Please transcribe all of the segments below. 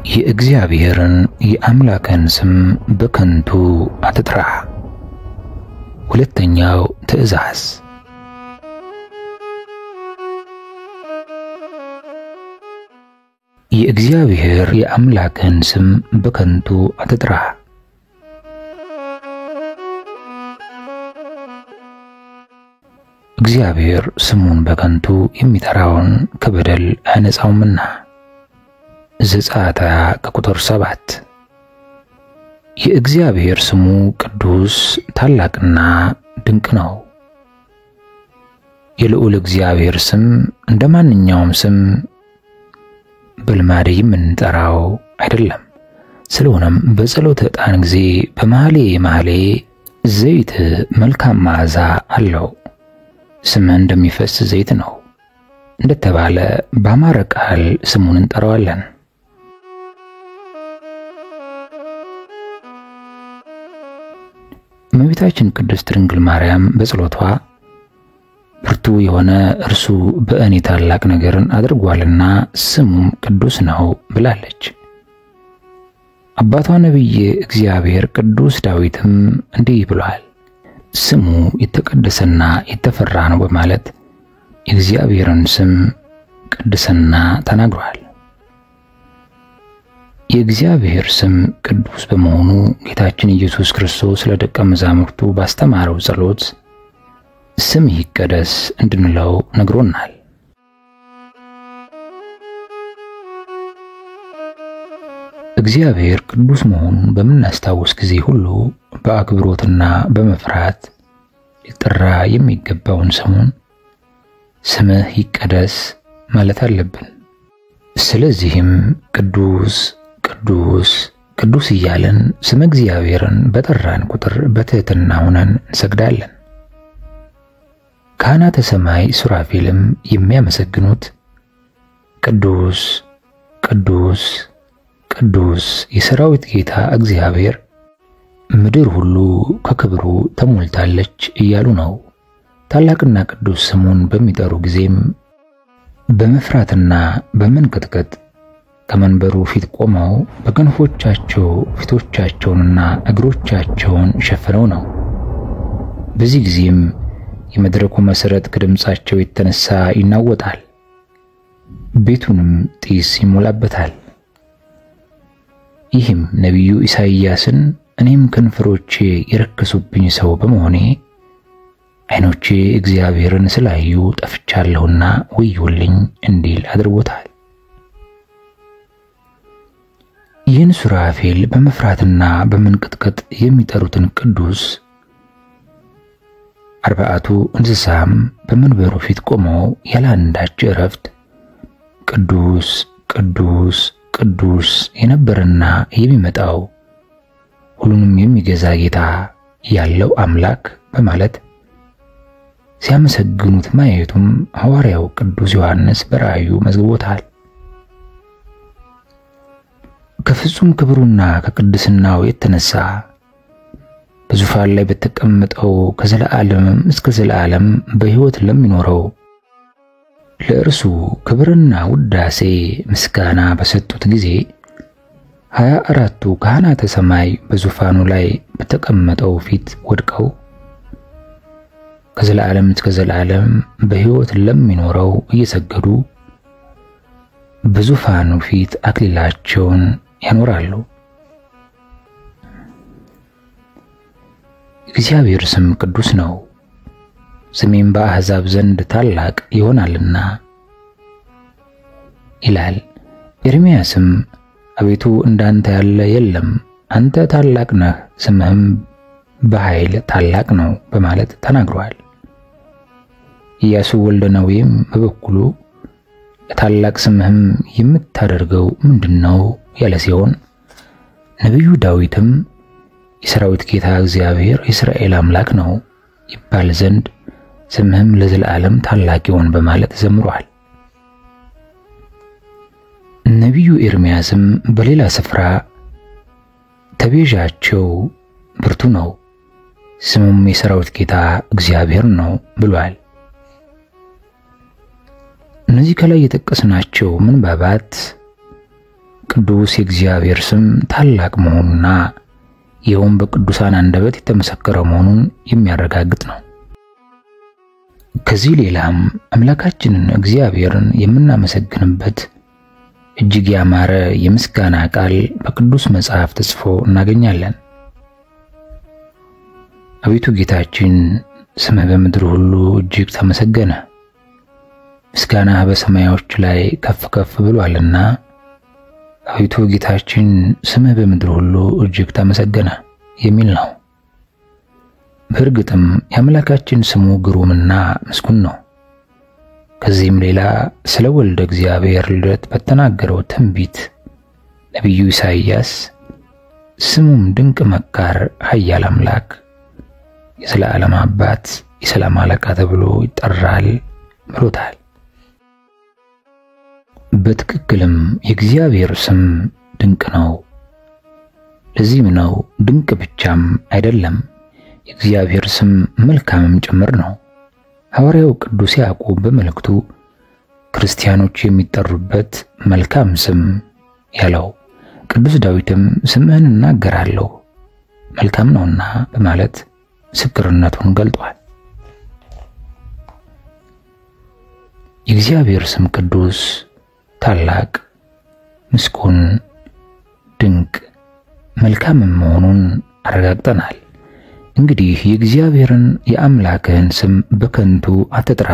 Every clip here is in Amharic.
የእግዚአብሔርን የአምላክን ስም በከንቱ አትጥራ። ሁለተኛው ትእዛዝ የእግዚአብሔር የአምላክን ስም በከንቱ አትጥራ። እግዚአብሔር ስሙን በከንቱ የሚጠራውን ከበደል አያነጻውምና። ዘጸአት ቁጥር 7 የእግዚአብሔር ስሙ ቅዱስ ታላቅና ድንቅ ነው። የልዑል እግዚአብሔር ስም እንደማንኛውም ስም በልማድ የምንጠራው አይደለም። ስለሆነም በጸሎት ዕጣን ጊዜ በመሐሌ ዘይት መልካም መዓዛ አለው፣ ስም እንደሚፈስ ዘይት ነው እንደተባለ በአማረ ቃል ስሙን እንጠራዋለን። እመቤታችን ቅድስት ድንግል ማርያም በጸሎቷ ብርቱ የሆነ እርሱ በእኔ ታላቅ ነገርን አድርጓልና ስሙም ቅዱስ ነው ብላለች። አባቷ ነቢየ እግዚአብሔር ቅዱስ ዳዊትም እንዲህ ብሏል፣ ስሙ የተቀደሰና የተፈራ ነው በማለት የእግዚአብሔርን ስም ቅድስና ተናግሯል። የእግዚአብሔር ስም ቅዱስ በመሆኑ ጌታችን ኢየሱስ ክርስቶስ ለደቀ መዛሙርቱ ባስተማረው ጸሎት ስም ይቀደስ እንድንለው ነግሮናል። እግዚአብሔር ቅዱስ መሆኑን በምናስታውስ ጊዜ ሁሉ በአክብሮትና በመፍራት ሊጠራ የሚገባውን ስሙን ስምህ ይቀደስ ማለት አለብን። ስለዚህም ቅዱስ ቅዱስ ቅዱስ እያለን ስም እግዚአብሔርን በጠራን ቁጥር በትህትና ሆነን እንሰግዳለን። ካህናተ ሰማይ ሱራፌልም የሚያመሰግኑት ቅዱስ ቅዱስ ቅዱስ የሰራዊት ጌታ እግዚአብሔር ምድር ሁሉ ከክብሩ ተሞልታለች እያሉ ነው። ታላቅና ቅዱስ ስሙን በሚጠሩ ጊዜም በመፍራትና በመንቀጥቀጥ ከመንበሩ ፊት ቆመው በክንፎቻቸው ፊቶቻቸውንና እግሮቻቸውን ሸፍነው ነው። በዚህ ጊዜም የመድረኩ መሰረት ከድምጻቸው የተነሳ ይናወጣል፣ ቤቱንም ጢስ ይሞላበታል። ይህም ነቢዩ ኢሳይያስን እኔም ከንፈሮቼ የረከሱብኝ ሰው በመሆኔ ዓይኖቼ እግዚአብሔርን ስላዩ ጠፍቻለሁና ወዮልኝ እንዲል አድርጎታል። ይህን ሱራፌል በመፍራትና በመንቀጥቀጥ የሚጠሩትን ቅዱስ አርባዕቱ እንስሳም በመንበሩ ፊት ቆመው ያለ አንዳች እረፍት ቅዱስ ቅዱስ ቅዱስ የነበረና የሚመጣው ሁሉንም የሚገዛ ጌታ ያለው አምላክ በማለት ሲያመሰግኑት ማየቱም ሐዋርያው ቅዱስ ዮሐንስ በራእዩ መዝግቦታል። ከፍጹም ክብሩና ከቅድስናው የተነሳ በዙፋን ላይ በተቀመጠው ከዘላለም እስከ ዘላለም በሕይወት ለሚኖረው ለእርሱ ክብርና ውዳሴ ምስጋና በሰጡት ጊዜ 24ቱ ካህናተ ሰማይ በዙፋኑ ላይ በተቀመጠው ፊት ወድቀው ከዘላለም እስከ ዘላለም በሕይወት ለሚኖረው እየሰገዱ በዙፋኑ ፊት አክሊላቸውን ያኖራሉ። እግዚአብሔር ስም ቅዱስ ነው፣ ስሜም በአሕዛብ ዘንድ ታላቅ ይሆናልና ይላል። ኤርምያስም አቤቱ እንዳንተ ያለ የለም፣ አንተ ታላቅ ነህ፣ ስምህም በኃይል ታላቅ ነው በማለት ተናግሯል። ኢያሱ ወልደ ነዌም በበኩሉ ታላቅ ስምህም የምታደርገው ምንድነው ያለ ሲሆን ነብዩ ዳዊትም የሰራዊት ጌታ እግዚአብሔር የእስራኤል አምላክ ነው ይባል ዘንድ ስምህም ለዘላለም ታላቅ ይሆን በማለት ዘምሯል። ነብዩ ኤርምያስም በሌላ ስፍራ ተቤዣቸው ብርቱ ነው፣ ስሙም የሰራዊት ጌታ እግዚአብሔር ነው ብሏል። እነዚህ ከላይ የተጠቀስናቸው ምንባባት ቅዱስ የእግዚአብሔር ስም ታላቅ መሆኑና ይኸውም በቅዱሳን አንደበት የተመሰከረ መሆኑን የሚያረጋግጥ ነው። ከዚህ ሌላም አምላካችንን እግዚአብሔርን የምናመሰግንበት እጅግ ያማረ የምስጋና ቃል በቅዱስ መጽሐፍ ተጽፎ እናገኛለን። አቤቱ ጌታችን ስምህ በምድር ሁሉ እጅግ ተመሰገነ፣ ምስጋናህ በሰማዮች ላይ ከፍ ከፍ ብሏልና። አቤቱ ጌታችን ስምህ በምድር ሁሉ እጅግ ተመሰገነ የሚል ነው። በእርግጥም የአምላካችን ስሙ ግሩምና ምስጉን ነው። ከዚህም ሌላ ስለ ወልደ እግዚአብሔር ልደት በተናገረው ትንቢት ነቢዩ ኢሳይያስ ስሙም ድንቅ መካር፣ ኃያል አምላክ፣ የዘላለም አባት፣ የሰላም አለቃ ተብሎ ይጠራል ብሎታል። በትክክልም የእግዚአብሔር ስም ድንቅ ነው። ለዚህም ነው ድንቅ ብቻም አይደለም፣ የእግዚአብሔር ስም መልካምም ጭምር ነው። ሐዋርያው ቅዱስ ያዕቆብ በመልእክቱ ክርስቲያኖች የሚጠሩበት መልካም ስም ያለው፣ ቅዱስ ዳዊትም ስምህን እናገራለሁ መልካም ነውና በማለት ምስክርነቱን ገልጧል። የእግዚአብሔር ስም ቅዱስ፣ ታላቅ፣ ምስጉን፣ ድንቅ፣ መልካም መሆኑን አረጋግጠናል። እንግዲህ የእግዚአብሔርን የአምላክህን ስም በከንቱ አትጥራ።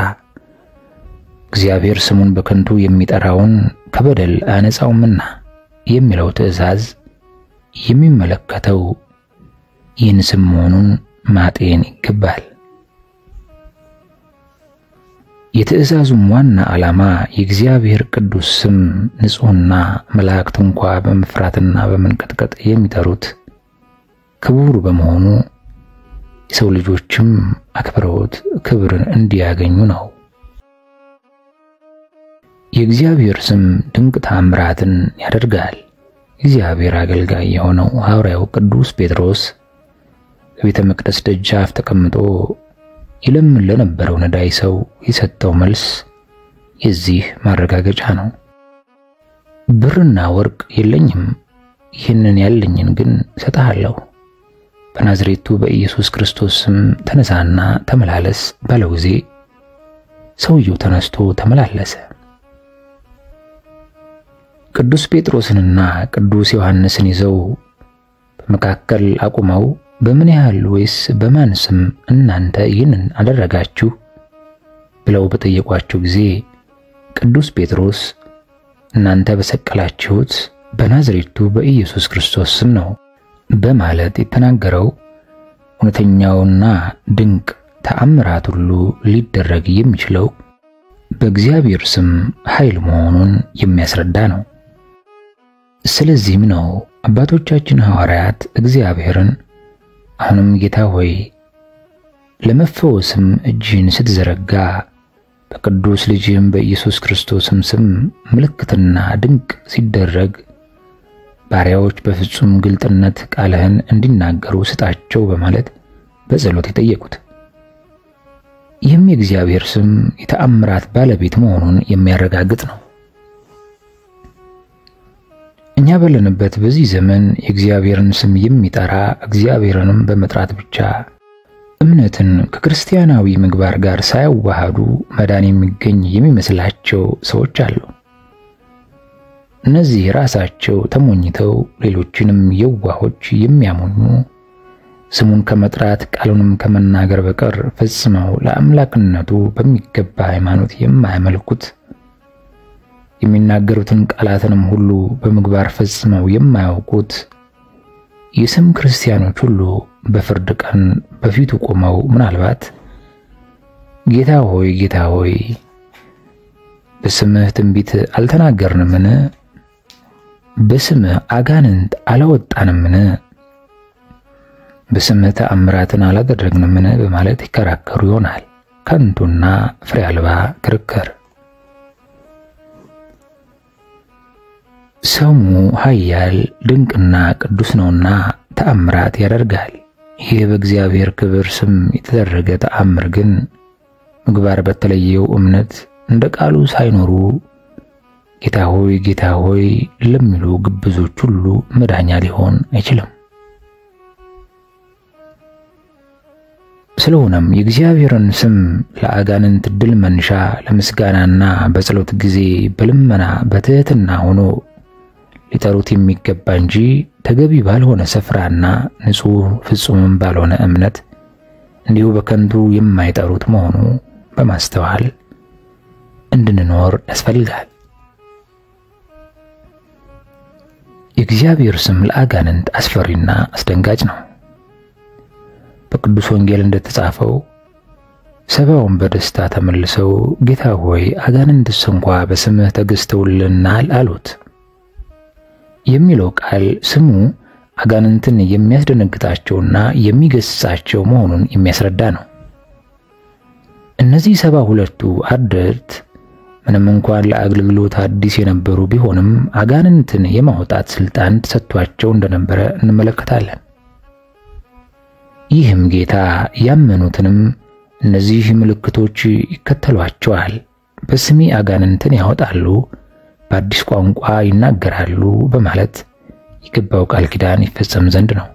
እግዚአብሔር ስሙን በከንቱ የሚጠራውን ከበደል አያነጻውምና የሚለው ትእዛዝ የሚመለከተው ይህን ስም መሆኑን ማጤን ይገባል። የትእዛዙም ዋና ዓላማ የእግዚአብሔር ቅዱስ ስም ንጹሕና መላእክት እንኳ በመፍራትና በመንቀጥቀጥ የሚጠሩት ክቡር በመሆኑ የሰው ልጆችም አክብረውት ክብርን እንዲያገኙ ነው። የእግዚአብሔር ስም ድንቅ ተአምራትን ያደርጋል። እግዚአብሔር አገልጋይ የሆነው ሐዋርያው ቅዱስ ጴጥሮስ በቤተ መቅደስ ደጃፍ ተቀምጦ ይለምን ለነበረው ነዳይ ሰው የሰጠው መልስ የዚህ ማረጋገጫ ነው። ብርና ወርቅ የለኝም፣ ይህንን ያለኝን ግን እሰጥሃለሁ። በናዝሬቱ በኢየሱስ ክርስቶስ ስም ተነሳና ተመላለስ ባለው ጊዜ ሰውየው ተነስቶ ተመላለሰ። ቅዱስ ጴጥሮስንና ቅዱስ ዮሐንስን ይዘው በመካከል አቁመው በምን ያህል ወይስ በማን ስም እናንተ ይህንን አደረጋችሁ ብለው በጠየቋቸው ጊዜ ቅዱስ ጴጥሮስ እናንተ በሰቀላችሁት በናዝሬቱ በኢየሱስ ክርስቶስ ስም ነው በማለት የተናገረው እውነተኛውና ድንቅ ተአምራት ሁሉ ሊደረግ የሚችለው በእግዚአብሔር ስም ኃይል መሆኑን የሚያስረዳ ነው። ስለዚህም ነው አባቶቻችን ሐዋርያት እግዚአብሔርን አሁንም ጌታ ሆይ ለመፈወስም እጅህን ስትዘረጋ በቅዱስ ልጅህም በኢየሱስ ክርስቶስም ስም ምልክትና ድንቅ ሲደረግ ባሪያዎች በፍጹም ግልጥነት ቃልህን እንዲናገሩ ስጣቸው በማለት በጸሎት የጠየቁት። ይህም የእግዚአብሔር ስም የተአምራት ባለቤት መሆኑን የሚያረጋግጥ ነው። እኛ ባለንበት በዚህ ዘመን የእግዚአብሔርን ስም የሚጠራ እግዚአብሔርንም በመጥራት ብቻ እምነትን ከክርስቲያናዊ ምግባር ጋር ሳያዋሃዱ መዳን የሚገኝ የሚመስላቸው ሰዎች አሉ። እነዚህ ራሳቸው ተሞኝተው ሌሎችንም የዋሆች የሚያሞኙ ስሙን ከመጥራት ቃሉንም ከመናገር በቀር ፈጽመው ለአምላክነቱ በሚገባ ሃይማኖት የማያመልኩት የሚናገሩትን ቃላትንም ሁሉ በምግባር ፈጽመው የማያውቁት የስም ክርስቲያኖች ሁሉ በፍርድ ቀን በፊቱ ቆመው ምናልባት ጌታ ሆይ ጌታ ሆይ በስምህ ትንቢት አልተናገርንምን? በስምህ አጋንንት አላወጣንምን? በስምህ ተአምራትን አላደረግንምን? በማለት ይከራከሩ ይሆናል። ከንቱና ፍሬ አልባ ክርክር። ስሙ ኃያል ድንቅና ቅዱስ ነውና ተአምራት ያደርጋል። ይህ በእግዚአብሔር ክብር ስም የተደረገ ተአምር ግን ምግባር በተለየው እምነት እንደ ቃሉ ሳይኖሩ ጌታ ሆይ ለሚሉ ግብዞች ሁሉ መዳኛ ሊሆን አይችልም። ስለሆነም የእግዚአብሔርን ስም ለአጋንንት ድል መንሻ ለምስጋናና በጸሎት ጊዜ በልመና በትህትና ሆኖ ሊጠሩት የሚገባ እንጂ ተገቢ ባልሆነ ስፍራና ንጹህ ፍጹም ባልሆነ እምነት እንዲሁ በከንቱ የማይጠሩት መሆኑ በማስተዋል እንድንኖር ያስፈልጋል። የእግዚአብሔር ስም ለአጋንንት አስፈሪና አስደንጋጭ ነው። በቅዱስ ወንጌል እንደተጻፈው ሰባውን በደስታ ተመልሰው ጌታ ሆይ አጋንንትስ እንኳ በስምህ ተገዝተውልናል አሉት የሚለው ቃል ስሙ አጋንንትን የሚያስደነግጣቸውና የሚገስጻቸው መሆኑን የሚያስረዳ ነው። እነዚህ 72ቱ አርድእት ምንም እንኳን ለአገልግሎት አዲስ የነበሩ ቢሆንም አጋንንትን የማውጣት ስልጣን ተሰጥቷቸው እንደነበረ እንመለከታለን። ይህም ጌታ ያመኑትንም እነዚህ ምልክቶች ይከተሏቸዋል፣ በስሜ አጋንንትን ያወጣሉ፣ በአዲስ ቋንቋ ይናገራሉ በማለት የገባው ቃል ኪዳን ይፈጸም ዘንድ ነው።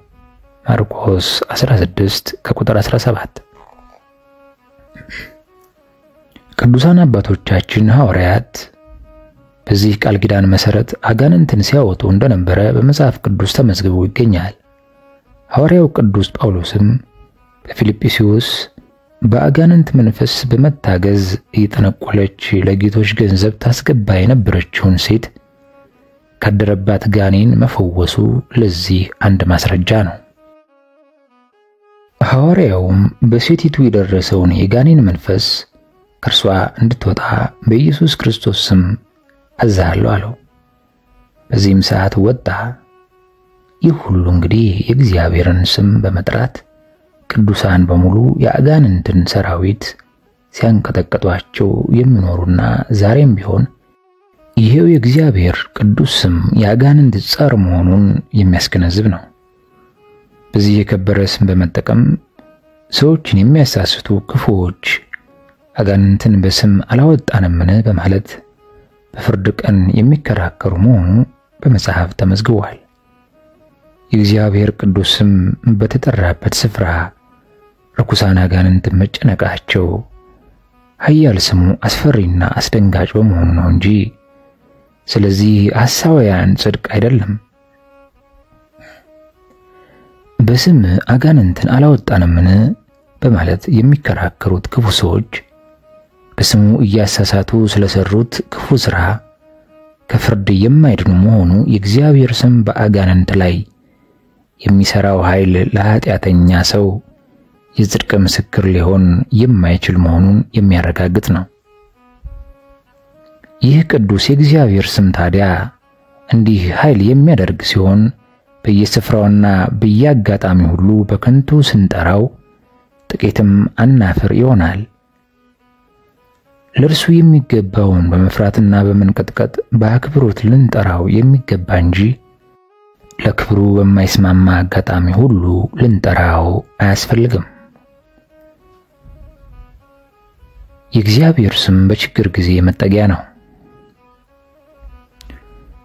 ማርቆስ 16 ከቁጥር 17። ቅዱሳን አባቶቻችን ሐዋርያት በዚህ ቃል ኪዳን መሰረት አጋንንትን ሲያወጡ እንደነበረ በመጽሐፍ ቅዱስ ተመዝግቦ ይገኛል። ሐዋርያው ቅዱስ ጳውሎስም በፊልጵስዩስ በአጋንንት መንፈስ በመታገዝ እየተነቆለች ለጌቶች ገንዘብ ታስገባ የነበረችውን ሴት ካደረባት ጋኔን መፈወሱ ለዚህ አንድ ማስረጃ ነው። ሐዋርያውም በሴቲቱ የደረሰውን የጋኔን መንፈስ ከርሷ እንድትወጣ በኢየሱስ ክርስቶስ ስም አዛለሁ አለው። በዚህም ሰዓት ወጣ። ይህ ሁሉ እንግዲህ የእግዚአብሔርን ስም በመጥራት ቅዱሳን በሙሉ የአጋንንትን ሰራዊት ሲያንቀጠቅጧቸው የሚኖሩና ዛሬም ቢሆን ይሄው የእግዚአብሔር ቅዱስ ስም የአጋንንት ጸር መሆኑን የሚያስገነዝብ ነው። በዚህ የከበረ ስም በመጠቀም ሰዎችን የሚያሳስቱ ክፉዎች አጋንንትን በስም አላወጣንምን በማለት በፍርድ ቀን የሚከራከሩ መሆኑ በመጽሐፍ ተመዝግቧል። የእግዚአብሔር ቅዱስ ስም በተጠራበት ስፍራ ርኩሳን አጋንንት መጨነቃቸው ኃያል ስሙ አስፈሪና አስደንጋጭ በመሆኑ ነው እንጂ ስለዚህ ሐሳውያን ጽድቅ አይደለም። በስም አጋንንትን አላወጣንምን በማለት የሚከራከሩት ክፉ ሰዎች በስሙ እያሳሳቱ ስለሰሩት ክፉ ሥራ ከፍርድ የማይድኑ መሆኑ የእግዚአብሔር ስም በአጋንንት ላይ የሚሰራው ኃይል ለኃጢአተኛ ሰው የጽድቅ ምስክር ሊሆን የማይችል መሆኑን የሚያረጋግጥ ነው። ይህ ቅዱስ የእግዚአብሔር ስም ታዲያ እንዲህ ኃይል የሚያደርግ ሲሆን በየስፍራውና በየአጋጣሚ ሁሉ በከንቱ ስንጠራው ጥቂትም አናፍር ይሆናል። ለእርሱ የሚገባውን በመፍራትና በመንቀጥቀጥ በአክብሮት ልንጠራው የሚገባ እንጂ ለክብሩ በማይስማማ አጋጣሚ ሁሉ ልንጠራው አያስፈልግም። የእግዚአብሔር ስም በችግር ጊዜ መጠጊያ ነው።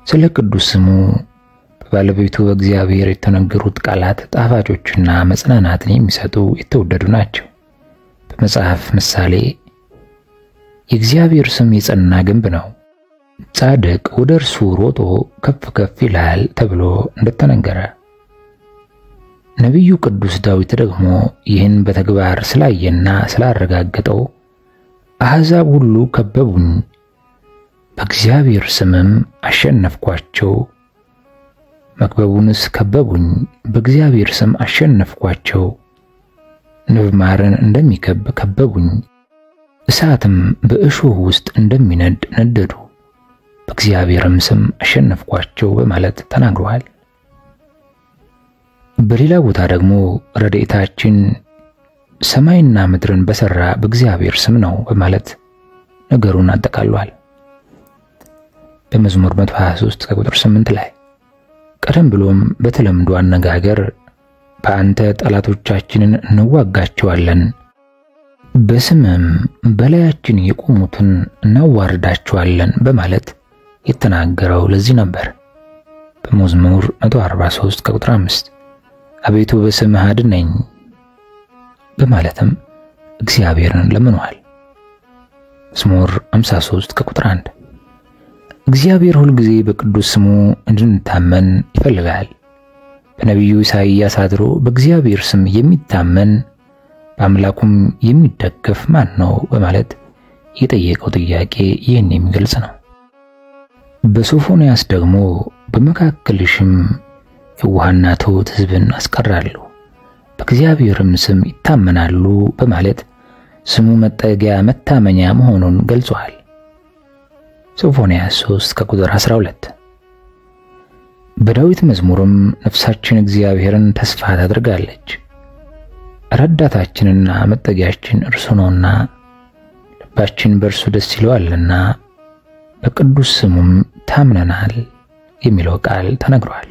ስለ ቅዱስ ስሙ በባለቤቱ በእግዚአብሔር የተነገሩት ቃላት ጣፋጮችና መጽናናትን የሚሰጡ የተወደዱ ናቸው። በመጽሐፍ ምሳሌ የእግዚአብሔር ስም የጸና ግንብ ነው፣ ጻድቅ ወደ እርሱ ሮጦ ከፍ ከፍ ይላል ተብሎ እንደተነገረ፣ ነቢዩ ቅዱስ ዳዊት ደግሞ ይህን በተግባር ስላየና ስላረጋገጠው አሕዛብ ሁሉ ከበቡኝ፣ በእግዚአብሔር ስምም አሸነፍኳቸው፣ መክበቡንስ ከበቡኝ፣ በእግዚአብሔር ስም አሸነፍኳቸው፣ ንብ ማርን እንደሚከብ ከበቡኝ፣ እሳትም በእሾህ ውስጥ እንደሚነድ ነደዱ፣ በእግዚአብሔርም ስም አሸነፍኳቸው በማለት ተናግሯል። በሌላ ቦታ ደግሞ ረድኤታችን ሰማይና ምድርን በሰራ በእግዚአብሔር ስም ነው በማለት ነገሩን አጠቃሏል። በመዝሙር 123 ከቁጥር 8 ላይ ቀደም ብሎም በተለምዶ አነጋገር በአንተ ጠላቶቻችንን እንዋጋቸዋለን፣ በስምም በላያችን የቆሙትን እናዋርዳቸዋለን በማለት የተናገረው ለዚህ ነበር። በመዝሙር 143 ከቁጥር 5 አቤቱ በስምህ አድነኝ በማለትም እግዚአብሔርን ለምኗል። መዝሙር 53 ከቁጥር 1 እግዚአብሔር ሁሉ ጊዜ በቅዱስ ስሙ እንድንታመን ይፈልጋል። በነቢዩ ኢሳይያስ አድሮ በእግዚአብሔር ስም የሚታመን በአምላኩም የሚደገፍ ማን ነው በማለት የጠየቀው ጥያቄ ይህን የሚገልጽ ነው። በሶፎንያስ ደግሞ በመካከልሽም የዋህና ትሑት ሕዝብን አስቀራለሁ በእግዚአብሔርም ስም ይታመናሉ በማለት ስሙ መጠጊያ መታመኛ መሆኑን ገልጿል። ሶፎንያስ 3 ከቁጥር 12 በዳዊት መዝሙርም ነፍሳችን እግዚአብሔርን ተስፋ ታደርጋለች ረዳታችንና መጠጊያችን እርሱ ነውና ልባችን በእርሱ ደስ ይለዋልና በቅዱስ ስሙም ታምነናል የሚለው ቃል ተነግሯል።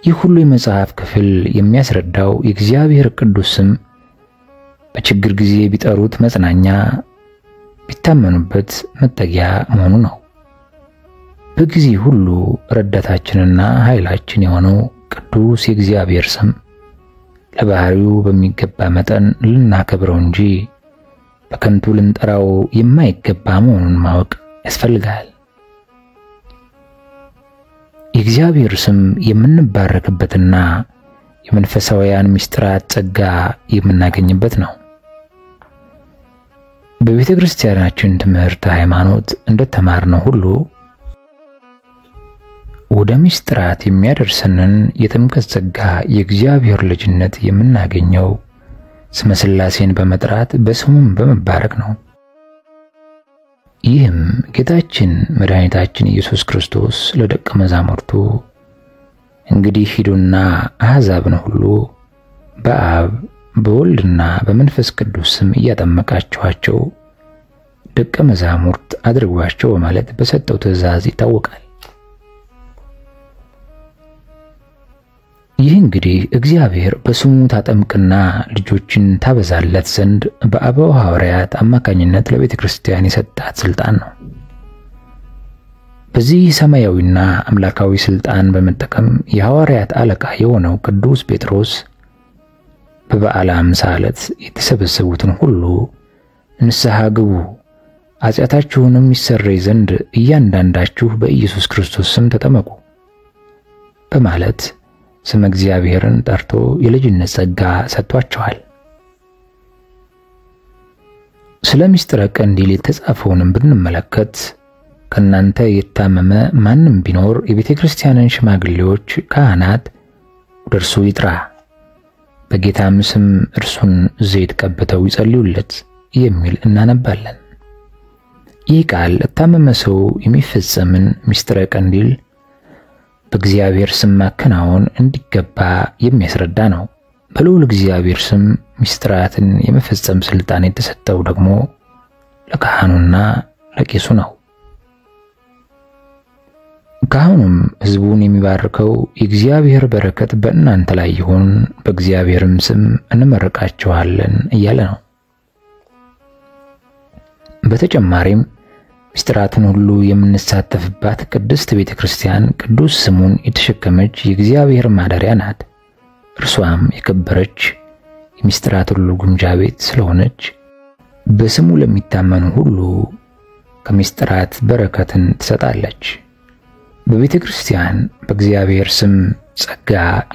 ይህ ሁሉ የመጽሐፍ ክፍል የሚያስረዳው የእግዚአብሔር ቅዱስ ስም በችግር ጊዜ ቢጠሩት መጽናኛ ቢታመኑበት መጠጊያ መሆኑ ነው። በጊዜ ሁሉ ረዳታችንና ኃይላችን የሆነው ቅዱስ የእግዚአብሔር ስም ለባህሪው በሚገባ መጠን ልናከብረው እንጂ በከንቱ ልንጠራው የማይገባ መሆኑን ማወቅ ያስፈልጋል። የእግዚአብሔር ስም የምንባረክበትና የመንፈሳውያን ምስጢራት ጸጋ የምናገኝበት ነው። በቤተ ክርስቲያናችን ትምህርት ሃይማኖት እንደተማርነው ሁሉ ወደ ምስጢራት የሚያደርሰንን የጥምቀት ጸጋ የእግዚአብሔር ልጅነት የምናገኘው ስመ ሥላሴን በመጥራት በስሙም በመባረክ ነው። ይህም ጌታችን መድኃኒታችን ኢየሱስ ክርስቶስ ለደቀ መዛሙርቱ እንግዲህ ሂዱና አሕዛብን ሁሉ በአብ በወልድና በመንፈስ ቅዱስ ስም እያጠመቃችኋቸው ደቀ መዛሙርት አድርጓቸው በማለት በሰጠው ትእዛዝ ይታወቃል። ይህ እንግዲህ እግዚአብሔር በስሙ ታጠምቅና ልጆችን ታበዛለት ዘንድ በአበው ሐዋርያት አማካኝነት ለቤተ ክርስቲያን የሰጣት ስልጣን ነው። በዚህ ሰማያዊና አምላካዊ ስልጣን በመጠቀም የሐዋርያት አለቃ የሆነው ቅዱስ ጴጥሮስ በበዓለ ሃምሳ ዕለት የተሰበሰቡትን ሁሉ ንስሐ ግቡ ኃጢአታችሁንም ይሰረይ ዘንድ እያንዳንዳችሁ በኢየሱስ ክርስቶስ ስም ተጠመቁ በማለት ስም እግዚአብሔርን ጠርቶ የልጅነት ጸጋ ሰጥቷቸዋል። ስለ ምስጢረ ቀንዲል የተጻፈውንም ብንመለከት ከናንተ የታመመ ማንም ቢኖር የቤተ ክርስቲያንን ሽማግሌዎች ካህናት ወደ እርሱ ይጥራ በጌታም ስም እርሱን ዘይት ቀብተው ይጸልዩለት የሚል እናነባለን። ይህ ቃል ለታመመ ሰው የሚፈጸምን ምስጢረ ቀንዲል በእግዚአብሔር ስም ማከናወን እንዲገባ የሚያስረዳ ነው። በልዑል እግዚአብሔር ስም ምስጢራትን የመፈጸም ስልጣን የተሰጠው ደግሞ ለካህኑና ለቄሱ ነው። ካህኑም ሕዝቡን የሚባርከው የእግዚአብሔር በረከት በእናንተ ላይ ይሁን በእግዚአብሔርም ስም እንመረቃችኋለን እያለ ነው። በተጨማሪም ምስጢራትን ሁሉ የምንሳተፍባት ቅድስት ቤተ ክርስቲያን ቅዱስ ስሙን የተሸከመች የእግዚአብሔር ማደሪያ ናት። እርሷም የከበረች የምስጢራት ሁሉ ግምጃ ቤት ስለሆነች በስሙ ለሚታመኑ ሁሉ ከምስጢራት በረከትን ትሰጣለች። በቤተ ክርስቲያን በእግዚአብሔር ስም ጸጋ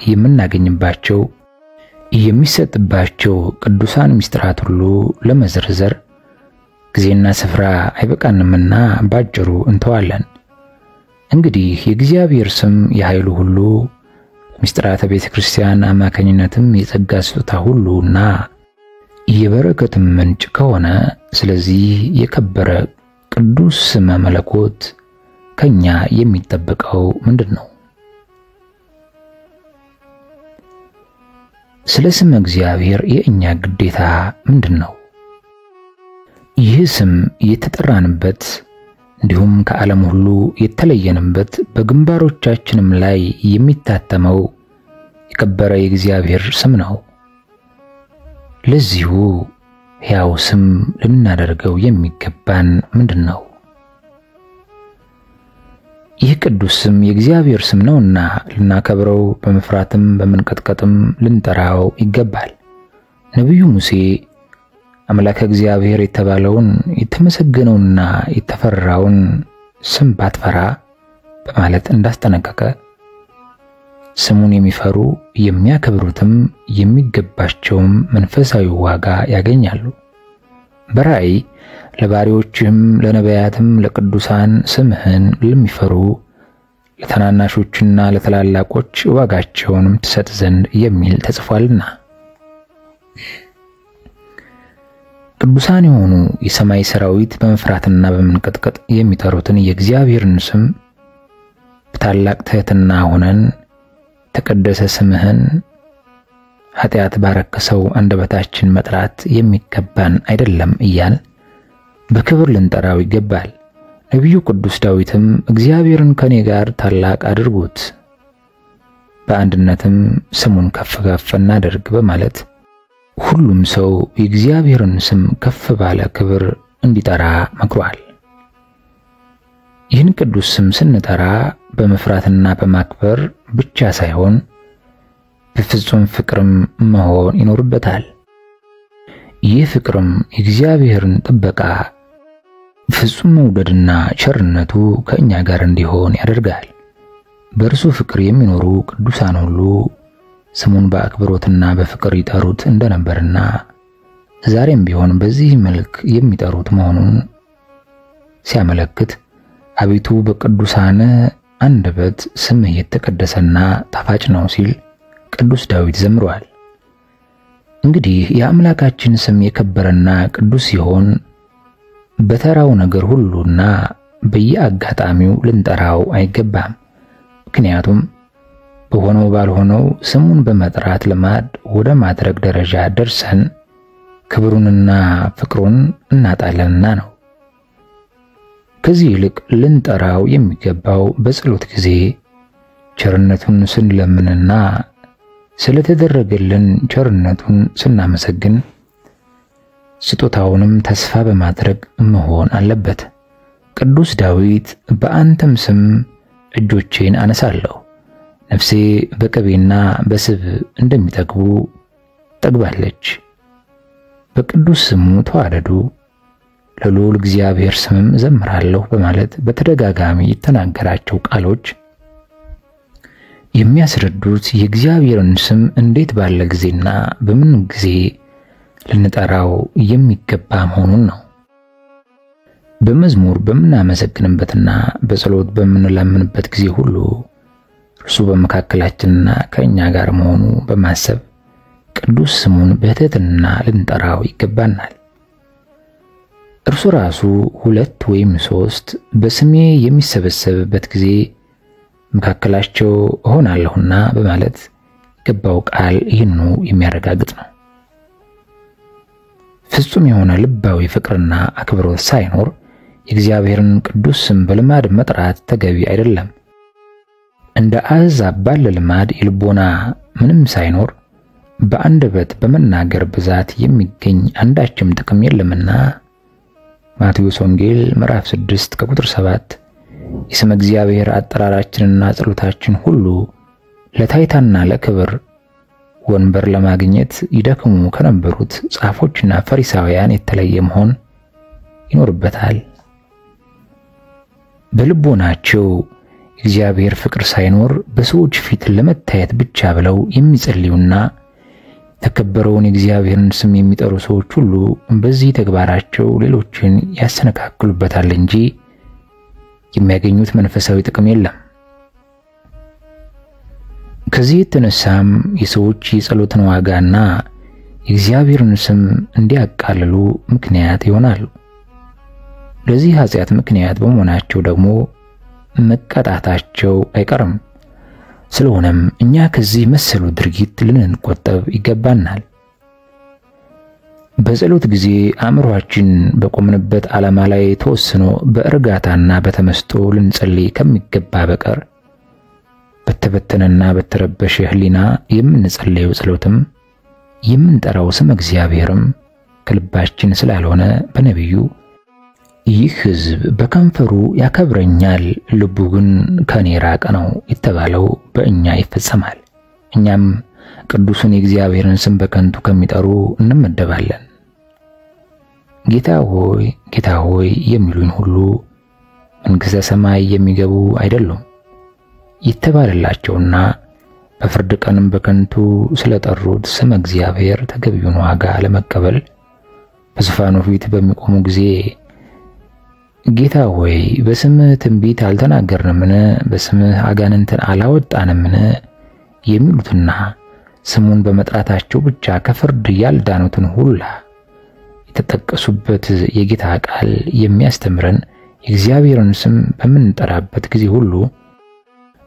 የምናገኝባቸው የሚሰጥባቸው ቅዱሳን ምስጢራት ሁሉ ለመዘርዘር ጊዜና ስፍራ አይበቃንምና ባጭሩ እንተዋለን። እንግዲህ የእግዚአብሔር ስም የኃይሉ ሁሉ ምስጢራተ ቤተ ክርስቲያን አማካኝነትም የጸጋ ስጦታ ሁሉና የበረከትም ምንጭ ከሆነ ስለዚህ የከበረ ቅዱስ ስመ መለኮት ከኛ የሚጠበቀው ምንድነው? ስለ ስም እግዚአብሔር የኛ ግዴታ ምንድነው? ይህ ስም የተጠራንበት እንዲሁም ከዓለም ሁሉ የተለየንበት በግንባሮቻችንም ላይ የሚታተመው የከበረ የእግዚአብሔር ስም ነው። ለዚሁ ሕያው ስም ልናደርገው የሚገባን ምንድነው? ይህ ቅዱስ ስም የእግዚአብሔር ስም ነውና ልናከብረው በመፍራትም በመንቀጥቀጥም ልንጠራው ይገባል። ነብዩ ሙሴ አምላከ እግዚአብሔር የተባለውን የተመሰገነውና የተፈራውን ስም ባትፈራ በማለት እንዳስጠነቀቀ ስሙን የሚፈሩ የሚያከብሩትም የሚገባቸውም መንፈሳዊ ዋጋ ያገኛሉ። በራእይ ለባሪዎችም ለነቢያትም ለቅዱሳን ስምህን ለሚፈሩ ለተናናሾችና ለተላላቆች ዋጋቸውንም ትሰጥ ዘንድ የሚል ተጽፏልና። ቅዱሳን የሆኑ የሰማይ ሰራዊት በመፍራትና በመንቀጥቀጥ የሚጠሩትን የእግዚአብሔርን ስም በታላቅ ትሕትና ሆነን ተቀደሰ ስምህን ኃጢአት ባረከሰው አንደበታችን መጥራት የሚገባን አይደለም እያል በክብር ልንጠራው ይገባል። ነቢዩ ቅዱስ ዳዊትም እግዚአብሔርን ከኔ ጋር ታላቅ አድርጉት፣ በአንድነትም ስሙን ከፍ ከፍ እናድርግ በማለት ሁሉም ሰው የእግዚአብሔርን ስም ከፍ ባለ ክብር እንዲጠራ መክሯል። ይህን ቅዱስ ስም ስንጠራ በመፍራትና በማክበር ብቻ ሳይሆን በፍጹም ፍቅርም መሆን ይኖርበታል። ይህ ፍቅርም የእግዚአብሔርን ጥበቃ ፍጹም መውደድና ቸርነቱ ከእኛ ጋር እንዲሆን ያደርጋል። በእርሱ ፍቅር የሚኖሩ ቅዱሳን ሁሉ ስሙን በአክብሮትና በፍቅር ይጠሩት እንደነበርና ዛሬም ቢሆን በዚህ መልክ የሚጠሩት መሆኑን ሲያመለክት አቤቱ በቅዱሳን አንደበት ስምህ የተቀደሰና ጣፋጭ ነው ሲል ቅዱስ ዳዊት ዘምሯል። እንግዲህ የአምላካችን ስም የከበረና ቅዱስ ሲሆን በተራው ነገር ሁሉና በየአጋጣሚው ልንጠራው አይገባም። ምክንያቱም በሆነው ባልሆነው ስሙን በመጥራት ልማድ ወደ ማድረግ ደረጃ ደርሰን ክብሩንና ፍቅሩን እናጣለንና ነው። ከዚህ ይልቅ ልንጠራው የሚገባው በጸሎት ጊዜ ቸርነቱን ስንለምንና ስለተደረገልን ቸርነቱን ስናመሰግን ስጦታውንም ተስፋ በማድረግ መሆን አለበት። ቅዱስ ዳዊት በአንተም ስም እጆቼን አነሳለሁ፣ ነፍሴ በቅቤና በስብ እንደሚጠግቡ ጠግባለች፣ በቅዱስ ስሙ ተዋደዱ፣ ለልዑል እግዚአብሔር ስምም ዘምራለሁ በማለት በተደጋጋሚ የተናገራቸው ቃሎች የሚያስረዱት የእግዚአብሔርን ስም እንዴት ባለ ጊዜና በምን ጊዜ ልንጠራው የሚገባ መሆኑን ነው። በመዝሙር በምናመሰግንበትና በጸሎት በምንለምንበት ጊዜ ሁሉ እርሱ በመካከላችንና ከእኛ ጋር መሆኑ በማሰብ ቅዱስ ስሙን በትሕትና ልንጠራው ይገባናል። እርሱ ራሱ 2 ወይም 3 በስሜ የሚሰበሰብበት ጊዜ መካከላቸው እሆናለሁና በማለት የገባው ቃል ይህንኑ የሚያረጋግጥ ነው። ፍጹም የሆነ ልባዊ ፍቅርና አክብሮት ሳይኖር የእግዚአብሔርን ቅዱስ ስም በልማድ መጥራት ተገቢ አይደለም። እንደ አሕዛብ ባለ ልማድ የልቦና ምንም ሳይኖር በአንደበት በመናገር ብዛት የሚገኝ አንዳችም ጥቅም የለምና ማቴዎስ ወንጌል ምዕራፍ 6 ከቁጥር 7 የስመ እግዚአብሔር አጠራራችንና ጸሎታችን ሁሉ ለታይታና ለክብር ወንበር ለማግኘት ይደክሙ ከነበሩት ጻፎችና ፈሪሳውያን የተለየ መሆን ይኖርበታል። በልቦናቸው እግዚአብሔር ፍቅር ሳይኖር በሰዎች ፊት ለመታየት ብቻ ብለው የሚጸልዩና ተከበረውን የእግዚአብሔርን ስም የሚጠሩ ሰዎች ሁሉ በዚህ ተግባራቸው ሌሎችን ያሰነካክሉበታል እንጂ የሚያገኙት መንፈሳዊ ጥቅም የለም። ከዚህ የተነሳም የሰዎች የጸሎትን ዋጋና የእግዚአብሔርን ስም እንዲያቃልሉ ምክንያት ይሆናሉ። ለዚህ ኃጢአት ምክንያት በመሆናቸው ደግሞ መቀጣታቸው አይቀርም። ስለሆነም እኛ ከዚህ መሰሉ ድርጊት ልንቆጠብ ይገባናል። በጸሎት ጊዜ አእምሮአችን በቆምንበት ዓላማ ላይ ተወስኖ በእርጋታና በተመስጦ ልንጸልይ ከሚገባ በቀር በተበተነና በተረበሸ ሕሊና የምንጸልየው ጸሎትም የምንጠራው ስም እግዚአብሔርም ከልባችን ስላልሆነ በነቢዩ ይህ ሕዝብ በከንፈሩ ያከብረኛል፣ ልቡ ግን ከኔ ራቀ ነው የተባለው በእኛ ይፈጸማል። እኛም ቅዱሱን የእግዚአብሔርን ስም በከንቱ ከሚጠሩ እንመደባለን። ጌታ ሆይ የሚሉኝ ሁሉ መንግሥተ ሰማይ የሚገቡ አይደሉም የተባለላቸውና በፍርድ ቀንም በከንቱ ስለጠሩት ስም እግዚአብሔር ተገቢውን ዋጋ ለመቀበል በዙፋኑ ፊት በሚቆሙ ጊዜ ጌታ ሆይ በስምህ ትንቢት አልተናገርንምን? በስምህ አጋንንትን አላወጣንምን? የሚሉትና ስሙን በመጥራታቸው ብቻ ከፍርድ ያልዳኑትን ሁላ የተጠቀሱበት የጌታ ቃል የሚያስተምረን የእግዚአብሔርን ስም በምንጠራበት ጊዜ ሁሉ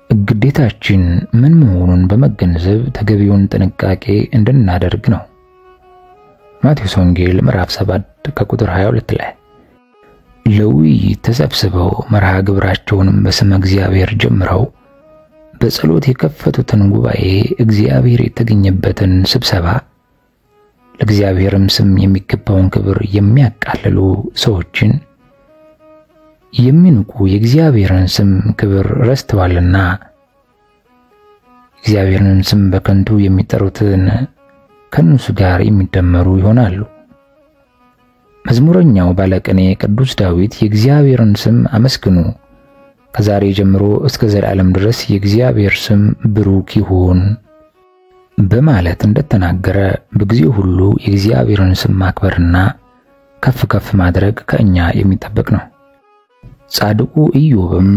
ግዴታችን ምን መሆኑን በመገንዘብ ተገቢውን ጥንቃቄ እንድናደርግ ነው። ማቴዎስ ወንጌል ምዕራፍ 7 ከቁጥር 22 ላይ ለውይይት ተሰብስበው መርሃ ግብራቸውንም በስመ እግዚአብሔር ጀምረው በጸሎት የከፈቱትን ጉባኤ እግዚአብሔር የተገኘበትን ስብሰባ ለእግዚአብሔርም ስም የሚገባውን ክብር የሚያቃልሉ ሰዎችን የሚንቁ የእግዚአብሔርን ስም ክብር ረስተዋልና እግዚአብሔርን ስም በከንቱ የሚጠሩትን ከነሱ ጋር የሚደመሩ ይሆናሉ። መዝሙረኛው ባለቅኔ ቅዱስ ዳዊት የእግዚአብሔርን ስም አመስግኑ፣ ከዛሬ ጀምሮ እስከ ዘላለም ድረስ የእግዚአብሔር ስም ብሩክ ይሁን በማለት እንደተናገረ በጊዜው ሁሉ የእግዚአብሔርን ስም ማክበርና ከፍ ከፍ ማድረግ ከእኛ የሚጠበቅ ነው። ጻድቁ ኢዮብም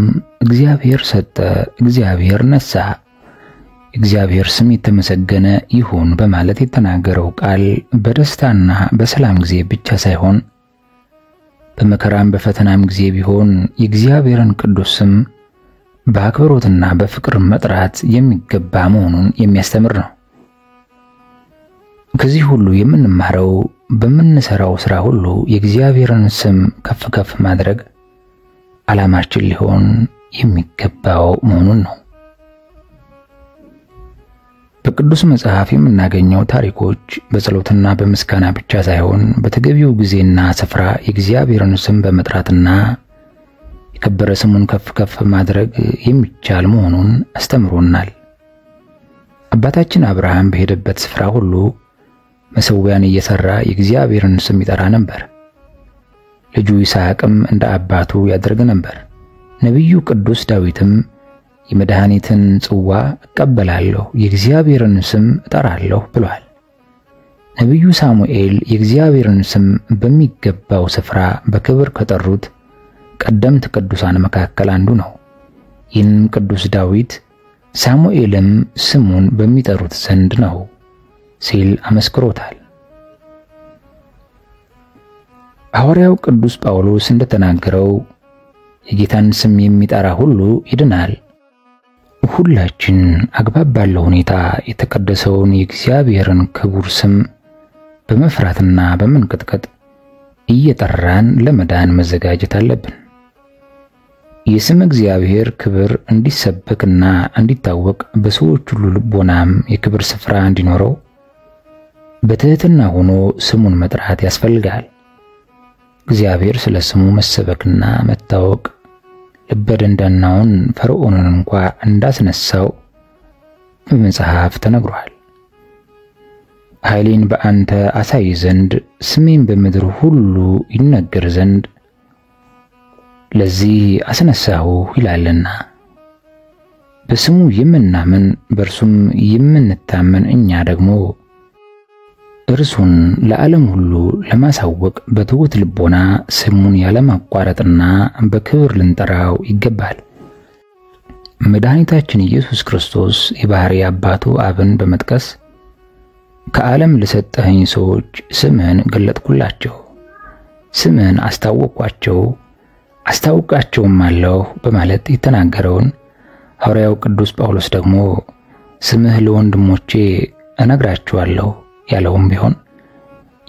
እግዚአብሔር ሰጠ፣ እግዚአብሔር ነሳ፣ እግዚአብሔር ስም የተመሰገነ ይሁን በማለት የተናገረው ቃል በደስታና በሰላም ጊዜ ብቻ ሳይሆን በመከራም በፈተናም ጊዜ ቢሆን የእግዚአብሔርን ቅዱስ ስም በአክብሮትና በፍቅር መጥራት የሚገባ መሆኑን የሚያስተምር ነው። ከዚህ ሁሉ የምንማረው በምንሰራው ሥራ ሁሉ የእግዚአብሔርን ስም ከፍ ከፍ ማድረግ ዓላማችን ሊሆን የሚገባው መሆኑን ነው። በቅዱስ መጽሐፍ የምናገኘው ታሪኮች በጸሎትና በምስጋና ብቻ ሳይሆን በተገቢው ጊዜና ስፍራ የእግዚአብሔርን ስም በመጥራትና የከበረ ስሙን ከፍ ከፍ ማድረግ የሚቻል መሆኑን አስተምሮናል። አባታችን አብርሃም በሄደበት ስፍራ ሁሉ መሠዊያን እየሰራ የእግዚአብሔርን ስም ይጠራ ነበር። ልጁ ይስሐቅም እንደ አባቱ ያደርግ ነበር። ነቢዩ ቅዱስ ዳዊትም የመድኃኒትን ጽዋ እቀበላለሁ፣ የእግዚአብሔርን ስም እጠራለሁ ብሏል። ነቢዩ ሳሙኤል የእግዚአብሔርን ስም በሚገባው ስፍራ በክብር ከጠሩት ቀደምት ቅዱሳን መካከል አንዱ ነው። ይህንም ቅዱስ ዳዊት ሳሙኤልም ስሙን በሚጠሩት ዘንድ ነው ሲል አመስክሮታል። ሐዋርያው ቅዱስ ጳውሎስ እንደተናገረው የጌታን ስም የሚጠራ ሁሉ ይድናል። ሁላችን አግባብ ባለው ሁኔታ የተቀደሰውን የእግዚአብሔርን ክቡር ስም በመፍራትና በመንቀጥቀጥ እየጠራን ለመዳን መዘጋጀት አለብን። የስም እግዚአብሔር ክብር እንዲሰበክና እንዲታወቅ በሰዎች ሁሉ ልቦናም የክብር ስፍራ እንዲኖረው በትህትና ሆኖ ስሙን መጥራት ያስፈልጋል። እግዚአብሔር ስለ ስሙ መሰበክና መታወቅ ልበደንዳናውን ፈርዖንን እንኳን እንዳስነሳው በመጽሐፍ ተነግሯል። ኃይሌን በአንተ አሳይ ዘንድ ስሜን በምድር ሁሉ ይነገር ዘንድ ለዚህ አስነሳሁ ይላልና። በስሙ የምናምን በእርሱም የምንታመን እኛ ደግሞ እርሱን ለዓለም ሁሉ ለማሳወቅ በትሑት ልቦና ስሙን ያለማቋረጥና በክብር ልንጠራው ይገባል። መድኃኒታችን ኢየሱስ ክርስቶስ የባሕርይ አባቱ አብን በመጥቀስ ከዓለም ለሰጠኸኝ ሰዎች ስምህን ገለጥኩላቸው፣ ስምህን አስታወቅኳቸው፣ አስታውቃቸውም አለሁ በማለት የተናገረውን ሐዋርያው ቅዱስ ጳውሎስ ደግሞ ስምህ ለወንድሞቼ እነግራቸዋለሁ ያለውም ቢሆን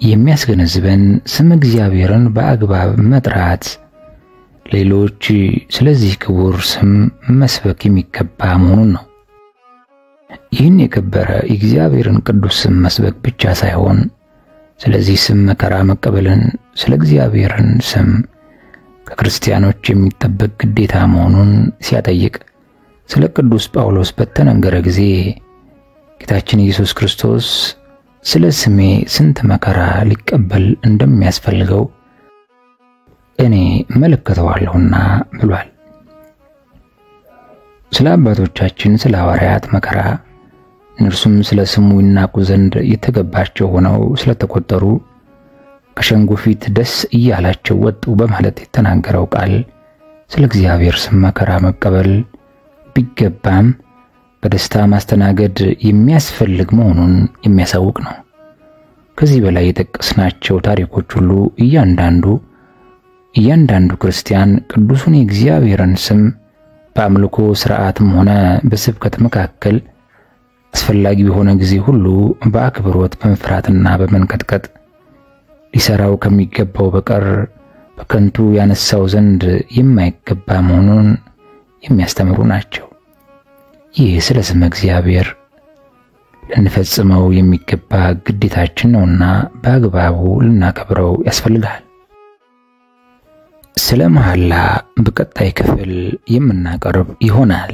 የሚያስገነዝበን ስም እግዚአብሔርን በአግባብ መጥራት ሌሎች ስለዚህ ክቡር ስም መስበክ የሚገባ መሆኑን ነው። ይህን የከበረ የእግዚአብሔርን ቅዱስ ስም መስበክ ብቻ ሳይሆን ስለዚህ ስም መከራ መቀበልን፣ ስለ እግዚአብሔርን ስም ከክርስቲያኖች የሚጠበቅ ግዴታ መሆኑን ሲያጠይቅ ስለ ቅዱስ ጳውሎስ በተነገረ ጊዜ ጌታችን ኢየሱስ ክርስቶስ ስለ ስሜ ስንት መከራ ሊቀበል እንደሚያስፈልገው እኔ መልእክተዋለሁና ብሏል። ስለ አባቶቻችን ስለ ሐዋርያት መከራ እነርሱም ስለ ስሙ ይናቁ ዘንድ የተገባቸው ሆነው ስለተቆጠሩ ከሸንጎ ፊት ደስ እያላቸው ወጡ በማለት የተናገረው ቃል ስለ እግዚአብሔር ስም መከራ መቀበል ቢገባም በደስታ ማስተናገድ የሚያስፈልግ መሆኑን የሚያሳውቅ ነው። ከዚህ በላይ የጠቀስናቸው ታሪኮች ሁሉ እያንዳንዱ ክርስቲያን ቅዱሱን የእግዚአብሔርን ስም በአምልኮ ሥርዓትም ሆነ በስብከት መካከል አስፈላጊ በሆነ ጊዜ ሁሉ በአክብሮት በመፍራትና በመንቀጥቀጥ ሊሰራው ከሚገባው በቀር በከንቱ ያነሳው ዘንድ የማይገባ መሆኑን የሚያስተምሩ ናቸው። ይህ ስለ ስም እግዚአብሔር ልንፈጽመው የሚገባ ግዴታችን ነውና በአግባቡ ልናከብረው ያስፈልጋል። ስለ መሐላ በቀጣይ ክፍል የምናቀርብ ይሆናል።